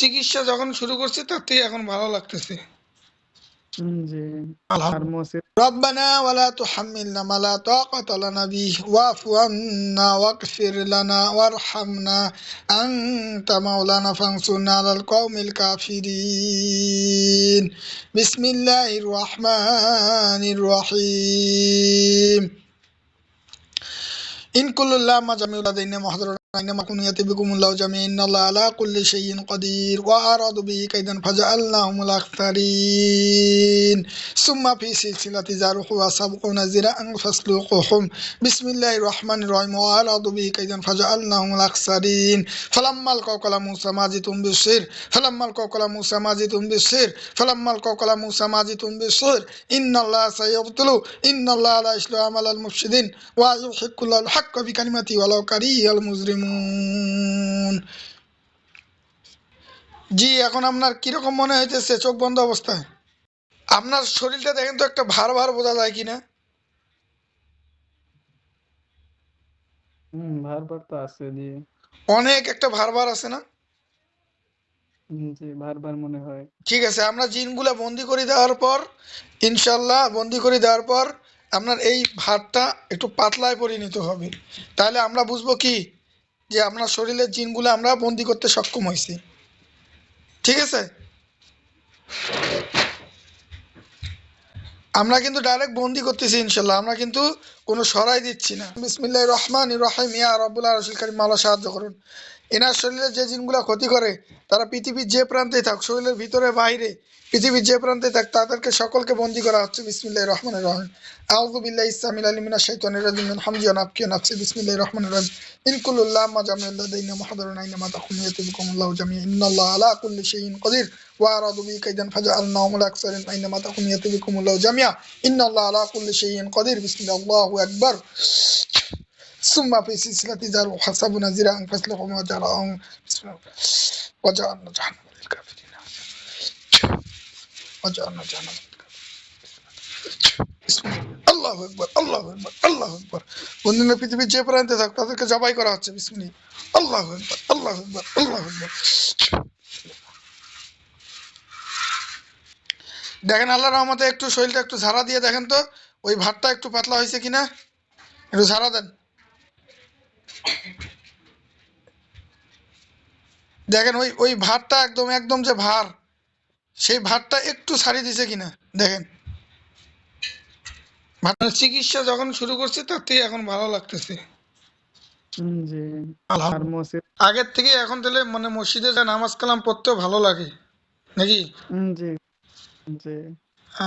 চিকিৎসা যখন শুরু করছি তার থেকে এখন ভালো লাগতেছে। জি। আর আলহামদুলিল্লাহ। মসজিদ ربنا ولا تحملنا ما لا طاقة لنا به واعف عنا واغفر لنا وارحمنا أنت مولانا فانصرنا على القوم الكافرين بسم الله الرحمن الرحيم إن كل الله ما جميع لدينا محضر إنما كن يأتي بكم الله جميعا إن الله على كل شيء قدير وأرادوا به كيدا فجعلناهم الأخسرين ثم في سلسلة زرعها 70 ذراعا فاسلكوهم بسم الله الرحمن الرحيم وأرادوا به كيدا فجعلناهم الأخسرين فلما ألقوا قال موسى ما جئتم بالسحر فلما ألقوا قال موسى ما جئتم بالسحر فلما ألقوا قال موسى ما جئتم بالسحر إن الله سيبطل إن الله لا يصلح عمل المفسدين ويحق الله الحق بكلمته ولو كره المجرمون। জি, এখন আপনার কিরকম মনে হইতেছে চোখ বন্ধ অবস্থায়? আপনার শরীরটা দেখেন তো একটা ভার ভার বোঝা যায় কিনা? ভার তো আছে জি। অনেক একটা ভার ভার আছে না? জি, ভার মনে হয়। ঠিক আছে, আমরা জিনগুলা বন্দি করে দেওয়ার পর ইনশাল্লাহ বন্দি করে দেওয়ার পর আপনার এই ভারটা একটু পাতলায় পরিণত হবে। তাহলে আমরা বুঝবো কি যে আপনার শরীরের জিনগুলো আমরা বন্দি করতে সক্ষম হয়েছি। ঠিক আছে, আমরা কিন্তু ডাইরেক্ট বন্দি করতেছি ইনশাল্লাহ, আমরা কিন্তু কোনো সরাই দিচ্ছি না। বিসমিল্লাহির রহমানির রহিম। ইয়া রব্বুল আরশিল কারীম, মাওলা সাহায্য করুন। এনার শরীরে যে জিনগুলো ক্ষতি করে তারা পৃথিবীর যে প্রান্তেই থাক, শরীরের ভিতরে বাইরে পৃথিবীর যে প্রান্তে থাক, তাদেরকে সকলকে বন্দি করা হচ্ছে। বিসমিল্লাহির রহমানির রহিম। আউযু বিল্লাহি ইসসামিল আলিম মিনাশ শাইতানির রাজিম মিন হামজি ওয়া নাফখি ওয়া নাফসি। বিসমিল্লাহির রহমানির রহিম। ইন কুল্লু লাম্মা জামিউল লাদাইনা মুহদারুন আইনামা তাকুনু ইয়াতি বিকুমুল্লাহু জামিআন ইন্নাল্লাহা আলা কুল্লি শাইইন কাদির ওয়া আরাদু বিহি কাইদান ফাজআলনাহুমুল আকসারিন আইনামা তাকুনু ইয়াতি বিকুমুল্লাহু জামিআ ইন্নাল্লাহা আলা কুল্লি শাইইন কাদির। বিসমিল্লাহ, আল্লাহু আকবার। ثم في سلسلة ذرعها 70 ذراعا فاسلكوه وجعلنا جهنم للكافرين وجعلنا جهنم আল্লাহু আকবার, আল্লাহু আকবার, আল্লাহু আকবার। বন্ধুরা, পৃথিবীর যে প্রান্তে থাক তাদেরকে জবাই করা হচ্ছে। বিসমিল্লাহ, আল্লাহু আকবার, আল্লাহু আকবার, আল্লাহু আকবার। দেখেন আল্লাহর রহমতে একটু শরীরটা একটু ঝাড়া দিয়ে দেখেন তো ওই ভাতটা একটু পাতলা হয়েছে কিনা, একটু ঝাড়া দেন। দেখেন ওই ওই ভাতটা একদম একদম যে ভার, সেই ভাতটা একটু ছাড়িয়ে দিছে কিনা দেখেন। ভাতের চিকিৎসা যখন শুরু করছি তার থেকে এখন ভালো লাগতেছে। জি। আর আলহামদুলিল্লাহ। মসজিদ আগের থেকে এখন তাহলে মানে মসজিদে যা নামাজ কালাম পড়তেও ভালো লাগে নাকি? জি, জি।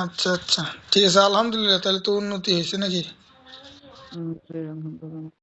আচ্ছা আচ্ছা, ঠিক আছে, আলহামদুলিল্লাহ, তাহলে তো উন্নতি হয়েছে নাকি? জি, আলহামদুলিল্লাহ।